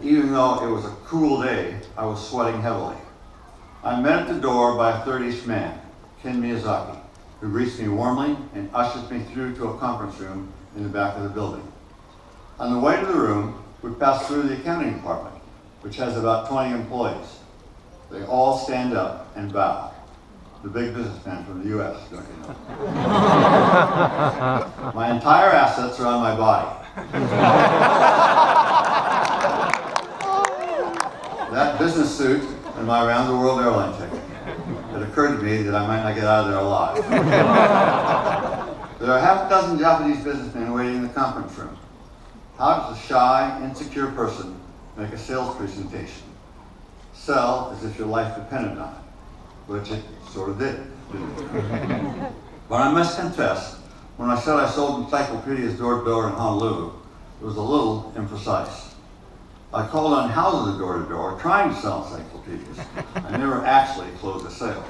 even though it was a cool day, I was sweating heavily. I'm met at the door by a 30-ish man, Ken Miyazaki, who greets me warmly and ushers me through to a conference room in the back of the building. On the way to the room, we pass through the accounting department, which has about 20 employees. They all stand up and bow. The big businessman from the US, don't you know? My entire assets are on my body. That business suit and my round-the-world airline ticket. It occurred to me that I might not get out of there alive. There are half a dozen Japanese businessmen waiting in the conference room. How does a shy, insecure person make a sales presentation? Sell as if your life depended on it, which it sort of did, didn't it? But I must confess, when I said I sold encyclopedias door-to-door in Honolulu, it was a little imprecise. I called on houses door-to-door trying to sell encyclopedias. I never actually closed a sale.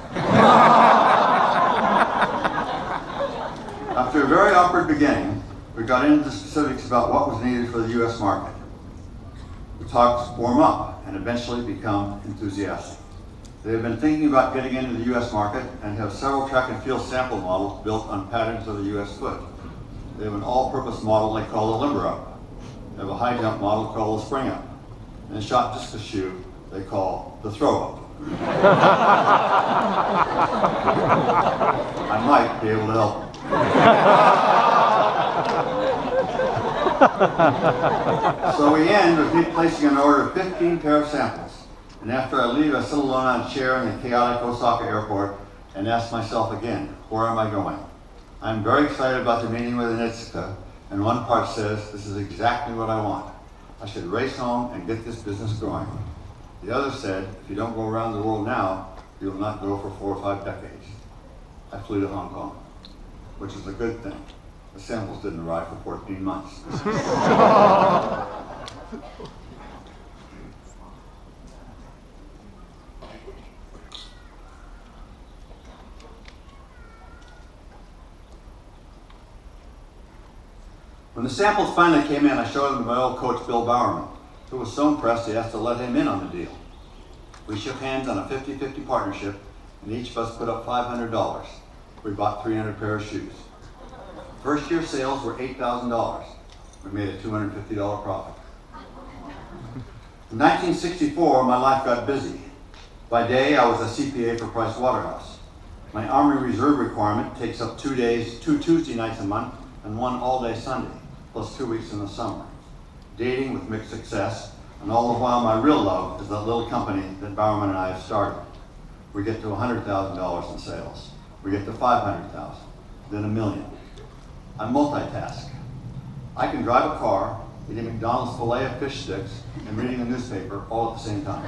After a very awkward beginning, we got into the specifics about what was needed for the US market. The talks warm up and eventually become enthusiastic. They have been thinking about getting into the US market and have several track and field sample models built on patterns of the US foot. They have an all-purpose model they call the limber up. They have a high jump model called the spring up. And a shot discus shoe they call the throw up. I might be able to help. So we end with me placing an order of 15 pair of samples. And after I leave, I sit alone on a chair in the chaotic Osaka airport and ask myself again, where am I going? I'm very excited about the meeting with Anitsuka, and one part says, this is exactly what I want. I should race home and get this business going. The other said, if you don't go around the world now, you will not go for 4 or 5 decades. I flew to Hong Kong, which is a good thing. The samples didn't arrive for 14 months. When the samples finally came in, I showed them to my old coach, Bill Bowerman, who was so impressed he asked to let him in on the deal. We shook hands on a 50-50 partnership, and each of us put up $500. We bought 300 pair of shoes. First year sales were $8,000. We made a $250 profit. In 1964, my life got busy. By day, I was a CPA for Price Waterhouse. My Army Reserve requirement takes up 2 Tuesday nights a month, and 1 all-day Sunday, plus 2 weeks in the summer. Dating with mixed success, and all the while my real love is that little company that Bowerman and I have started. We get to $100,000 in sales. We get to 500,000, then $1 million. I multitask. I can drive a car, eating McDonald's filet of fish sticks, and reading a newspaper all at the same time.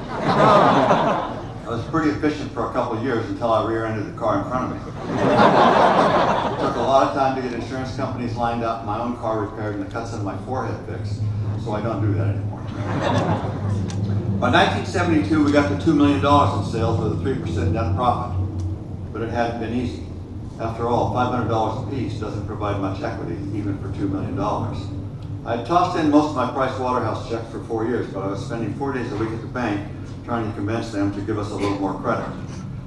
I was pretty efficient for a couple of years until I rear-ended the car in front of me. It took a lot of time to get insurance companies lined up, my own car repaired, and the cuts in my forehead fixed, so I don't do that anymore. By 1972, we got to $2 million in sales with a 3% net profit, but it hadn't been easy. After all, $500 a piece doesn't provide much equity, even for $2 million. I had tossed in most of my Price Waterhouse checks for 4 years, but I was spending 4 days a week at the bank trying to convince them to give us a little more credit.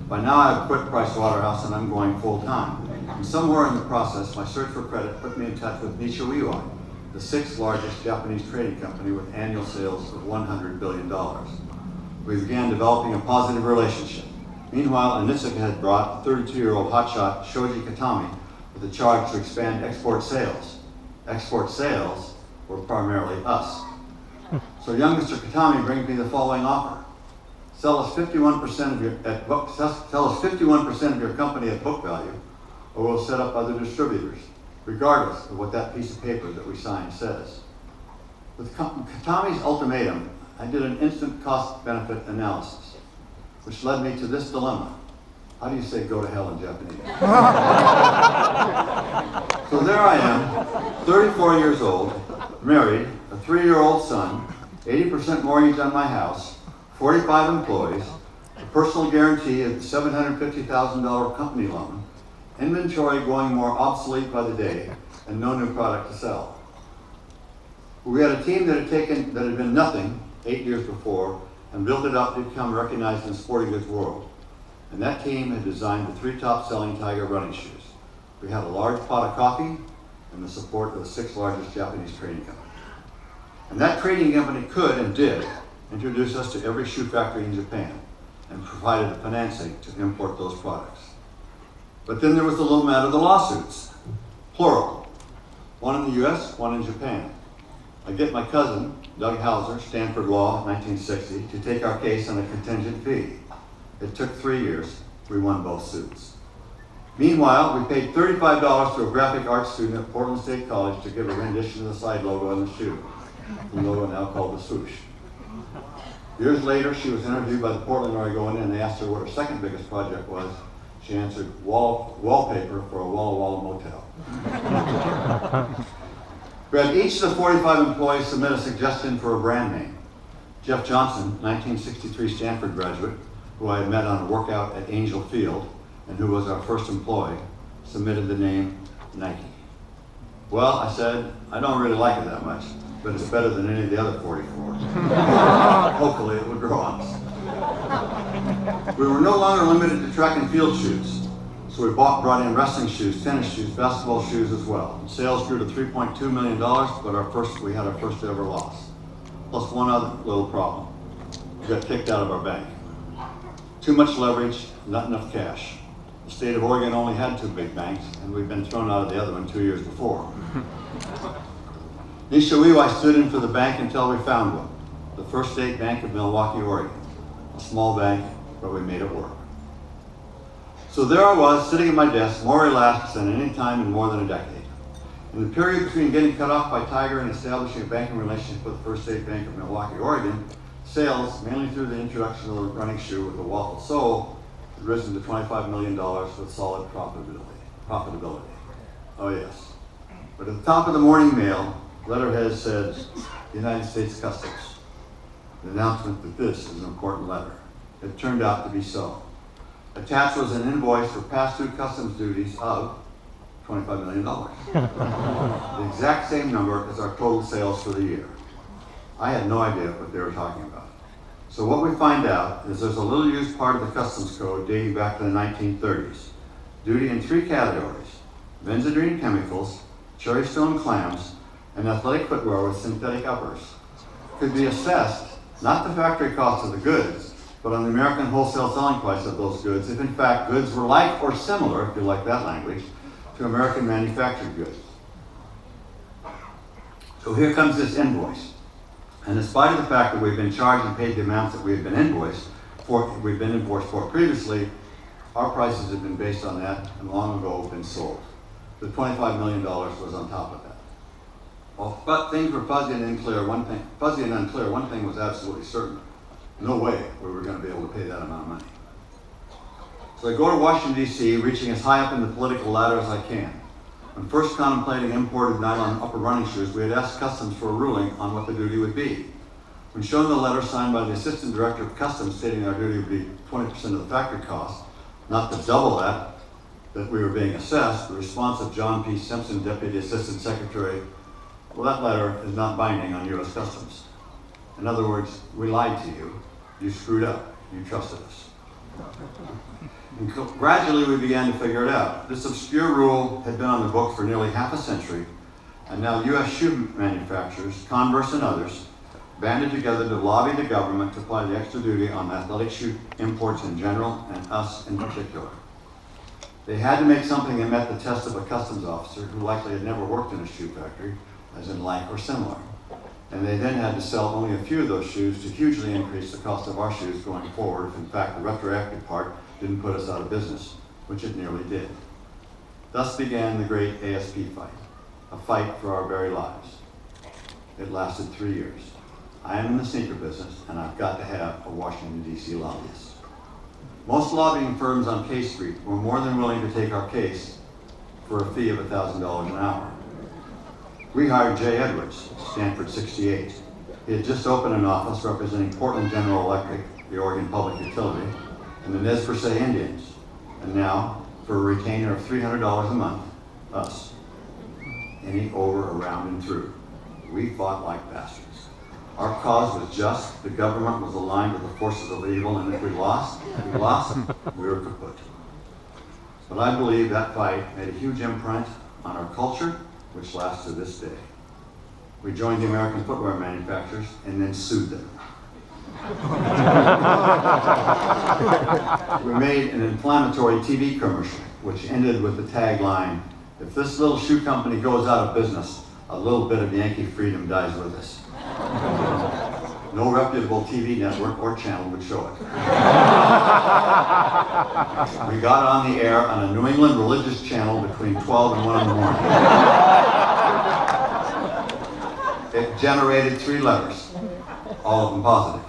By now I've quit Price Waterhouse and I'm going full-time. And somewhere in the process, my search for credit put me in touch with Nishiwaiwa, the 6th largest Japanese trading company with annual sales of $100 billion. We began developing a positive relationship. Meanwhile, Anitsuka had brought 32-year-old hotshot Shoji Katami with a charge to expand export sales. Export sales were primarily us. So young Mr. Katami brings me the following offer. Sell us 51% of your company at book value, or we'll set up other distributors, regardless of what that piece of paper that we signed says. With Katami's ultimatum, I did an instant cost-benefit analysis, which led me to this dilemma. How do you say go to hell in Japanese? So there I am, 34 years old, married, a 3-year-old son, 80% mortgage on my house, 45 employees, a personal guarantee of $750,000 company loan, inventory going more obsolete by the day, and no new product to sell. We had a team that had been nothing 8 years before and built it up to become recognized in the sporting goods world. And that team had designed the 3 top-selling Tiger running shoes. We had a large pot of coffee and the support of the 6th largest Japanese trading company. And that trading company could and did introduce us to every shoe factory in Japan and provided the financing to import those products. But then there was the little matter of the lawsuits, plural. One in the US, one in Japan. I get my cousin, Doug Hauser, Stanford Law, 1960, to take our case on a contingent fee. It took 3 years. We won both suits. Meanwhile, we paid $35 to a graphic arts student at Portland State College to give a rendition of the side logo on the shoe, the logo now called the swoosh. Years later, she was interviewed by the Portland Oregonian, and they asked her what her second biggest project was. She answered, wallpaper for a Walla Walla motel. We had each of the 45 employees submit a suggestion for a brand name. Jeff Johnson, 1963 Stanford graduate, who I had met on a workout at Angel Field, and who was our first employee, submitted the name Nike. Well, I said, I don't really like it that much, but it's better than any of the other 44. Hopefully it would grow on us. We were no longer limited to track and field shoes, so we brought in wrestling shoes, tennis shoes, basketball shoes as well. Sales grew to $3.2 million, but we had our first ever loss. Plus one other little problem. We got kicked out of our bank. Too much leverage, not enough cash. The state of Oregon only had 2 big banks, and we'd been thrown out of the other one 2 years before. Nishiwai stood in for the bank until we found one, the First State Bank of Milwaukee, Oregon. A small bank, but we made it work. So there I was, sitting at my desk, more relaxed than any time in more than a decade. In the period between getting cut off by Tiger and establishing a banking relationship with the First State Bank of Milwaukee, Oregon, sales, mainly through the introduction of the running shoe with a waffle sole, had risen to $25 million with solid profitability. Oh yes. But at the top of the morning mail, letterhead said, United States Customs. The announcement that this is an important letter. It turned out to be so. Attached was an invoice for past due customs duties of $25 million. The exact same number as our total sales for the year. I had no idea what they were talking about. So what we find out is there's a little used part of the customs code dating back to the 1930s. Duty in 3 categories: benzodrine chemicals, cherry stone clams, and athletic footwear with synthetic uppers. Could be assessed, not the factory cost of the goods, but on the American wholesale selling price of those goods, if in fact goods were like or similar, if you like that language, to American manufactured goods. So here comes this invoice. And in spite of the fact that we've been charged and paid the amounts that we've been invoiced for previously, our prices have been based on that and long ago been sold. The $25 million was on top of that. Well, but things were fuzzy and unclear. One thing was absolutely certain. No way we were going to be able to pay that amount of money. So I go to Washington, D.C., reaching as high up in the political ladder as I can. When first contemplating imported nylon upper running shoes, we had asked Customs for a ruling on what the duty would be. When shown the letter signed by the Assistant Director of Customs stating our duty would be 20% of the factory cost, not the double that we were being assessed, the response of John P. Simpson, Deputy Assistant Secretary, well, that letter is not binding on U.S. Customs. In other words, we lied to you, you screwed up, you trusted us. And gradually we began to figure it out. This obscure rule had been on the books for nearly half a century, and now U.S. shoe manufacturers, Converse and others, banded together to lobby the government to apply the extra duty on athletic shoe imports in general and us in particular. They had to make something that met the test of a customs officer who likely had never worked in a shoe factory, as in like or similar. And they then had to sell only a few of those shoes to hugely increase the cost of our shoes going forward if in fact the retroactive part didn't put us out of business, which it nearly did. Thus began the great ASP fight, a fight for our very lives. It lasted 3 years. I am in the sneaker business, and I've got to have a Washington, D.C. lobbyist. Most lobbying firms on K Street were more than willing to take our case for a fee of $1,000 an hour. We hired Jay Edwards, Stanford 68. He had just opened an office representing Portland General Electric, the Oregon Public Utility, and the Nez Perce Indians. And now, for a retainer of $300 a month, us. Any over, around, and through. We fought like bastards. Our cause was just, the government was aligned with the forces of evil, and if we lost, we were kaput. But I believe that fight made a huge imprint on our culture, which lasts to this day. We joined the American footwear manufacturers and then sued them. We made an inflammatory TV commercial, which ended with the tagline, "If this little shoe company goes out of business, a little bit of Yankee freedom dies with us." No reputable TV network or channel would show it. We got on the air on a New England religious channel between 12 and 1 in the morning. It generated 3 letters, all of them positive.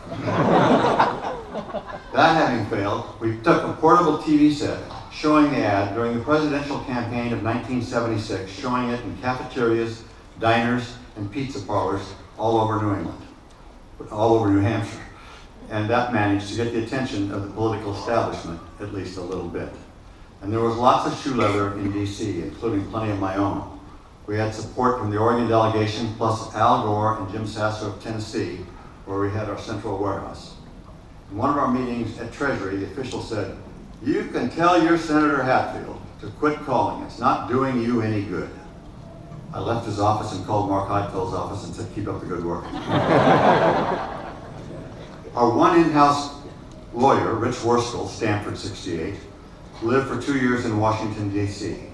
That having failed, we took a portable TV set showing the ad during the presidential campaign of 1976, showing it in cafeterias, diners, and pizza parlors all over New England, all over New Hampshire. And that managed to get the attention of the political establishment, at least a little bit. And there was lots of shoe leather in DC, including plenty of my own. We had support from the Oregon delegation, plus Al Gore and Jim Sasser of Tennessee, where we had our central warehouse. In one of our meetings at Treasury, the official said, "You can tell your Senator Hatfield to quit calling. It's not doing you any good." I left his office and called Mark Heidfeld's office and said, "Keep up the good work." Our one in-house lawyer, Rich Worskell, Stanford '68, lived for 2 years in Washington, D.C.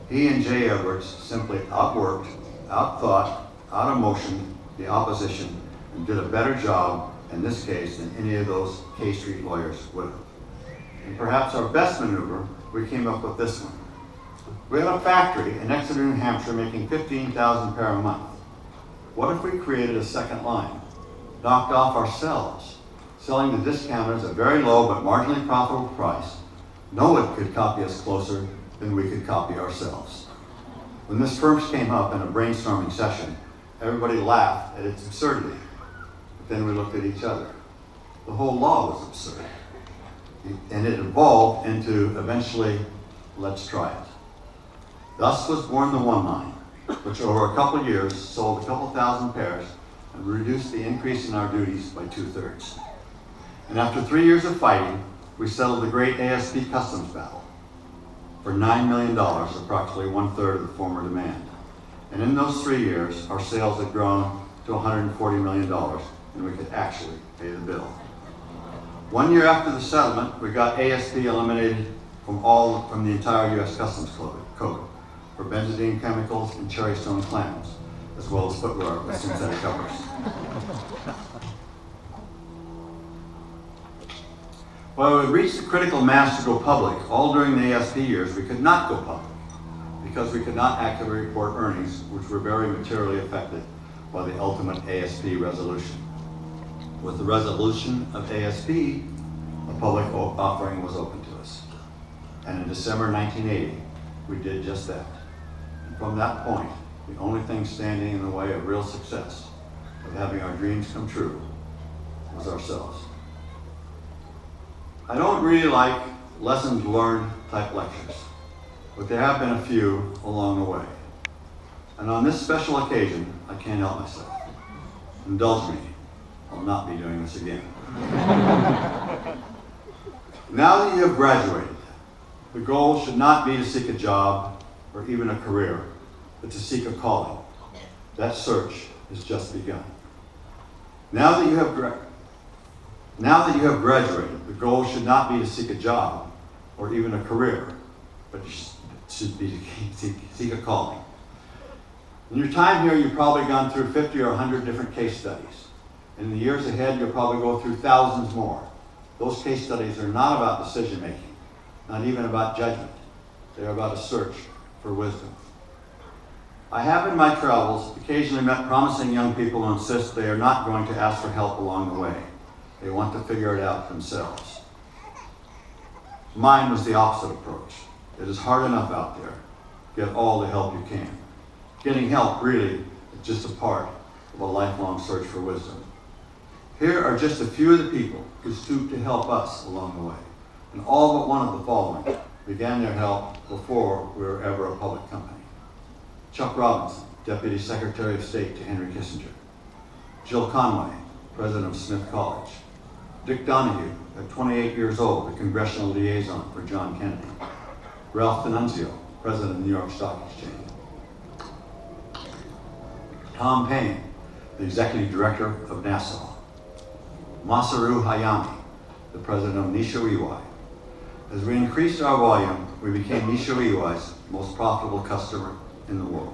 He and Jay Edwards simply outworked, outthought, out-emotioned the opposition and did a better job in this case than any of those K Street lawyers would have. And perhaps our best maneuver, we came up with this one. We have a factory in Exeter, New Hampshire making 15,000 pair a month. What if we created a second line, knocked off ourselves, selling to discounters a very low but marginally profitable price? No one could copy us closer than we could copy ourselves. When this first came up in a brainstorming session, everybody laughed at its absurdity. But then we looked at each other. The whole law was absurd. And it evolved into eventually, let's try it. Thus was born the one line, which over a couple of years sold a couple thousand pairs and reduced the increase in our duties by 2/3. And after 3 years of fighting, we settled the great ASP customs battle for $9 million, approximately 1/3 of the former demand. And in those 3 years, our sales had grown to $140 million, and we could actually pay the bill. 1 year after the settlement, we got ASP eliminated from the entire U.S. Customs Code for benzidine chemicals and cherry stone clams, as well as footwear with synthetic covers. While we reached the critical mass to go public, all during the ASP years, we could not go public because we could not accurately report earnings, which were very materially affected by the ultimate ASP resolution. With the resolution of ASP, a public offering was open to us. And in December 1980, we did just that. And from that point, the only thing standing in the way of real success, of having our dreams come true, was ourselves. I don't really like lessons learned type lectures, but there have been a few along the way. And on this special occasion, I can't help myself. Indulge me, I'll not be doing this again. Now that you have graduated, the goal should not be to seek a job or even a career, but to seek a calling. That search has just begun. Now that you have graduated, the goal should not be to seek a job or even a career, but it should be to seek a calling. In your time here, you've probably gone through 50 or 100 different case studies. In the years ahead, you'll probably go through thousands more. Those case studies are not about decision making, not even about judgment. They're about a search for wisdom. I have in my travels occasionally met promising young people who insist they are not going to ask for help along the way. They want to figure it out themselves. Mine was the opposite approach. It is hard enough out there. Get all the help you can. Getting help really is just a part of a lifelong search for wisdom. Here are just a few of the people who stooped to help us along the way. And all but one of the following began their help before we were ever a public company. Chuck Robinson, Deputy Secretary of State to Henry Kissinger. Jill Conway, president of Smith College. Dick Donahue, at 28 years old, the congressional liaison for John Kennedy. Ralph D'Annunzio, president of the New York Stock Exchange. Tom Paine, the executive director of NASA. Masaru Hayami, the president of Nisho Iwai. As we increased our volume, we became Nisho Iwai's most profitable customer in the world,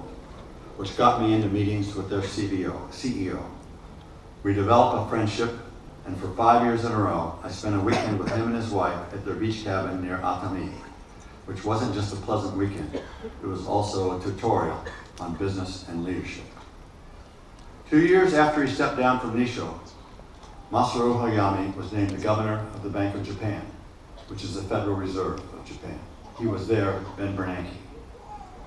which got me into meetings with their CEO. We developed a friendship, and for 5 years in a row, I spent a weekend with him and his wife at their beach cabin near Atami, which wasn't just a pleasant weekend, it was also a tutorial on business and leadership. 2 years after he stepped down from Nisho, Masaru Hayami was named the governor of the Bank of Japan, which is the Federal Reserve of Japan. He was there with Ben Bernanke.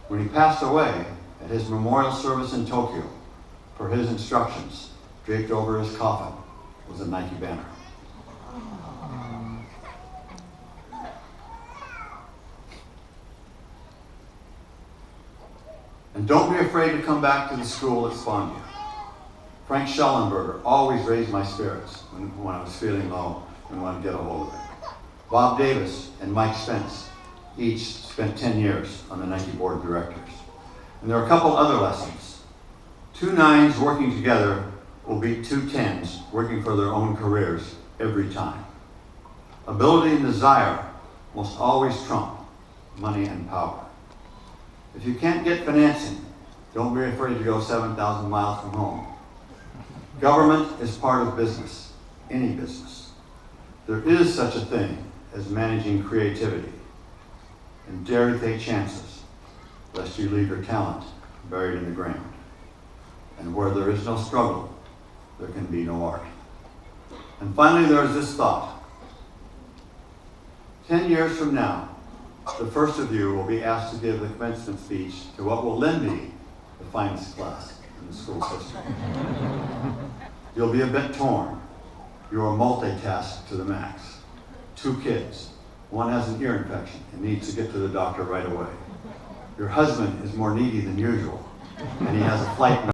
When he passed away, at his memorial service in Tokyo, for his instructions, draped over his coffin was a Nike banner. And don't be afraid to come back to the school that spawned you. Frank Schellenberger always raised my spirits when I was feeling low and wanted to get a hold of it. Bob Davis and Mike Spence each spent 10 years on the Nike board of directors. And there are a couple other lessons. 2 9s working together will beat 2 10s working for their own careers every time. Ability and desire must always trump money and power. If you can't get financing, don't be afraid to go 7,000 miles from home. Government is part of business, any business. There is such a thing as managing creativity, and dare to take chances, lest you leave your talent buried in the ground. And where there is no struggle, there can be no art. And finally, there is this thought. 10 years from now, the first of you will be asked to give the commencement speech to what will then be the finest class in the school's history. You'll be a bit torn. You are multitasked to the max. 2 kids. One has an ear infection and needs to get to the doctor right away. Your husband is more needy than usual, and he has a flight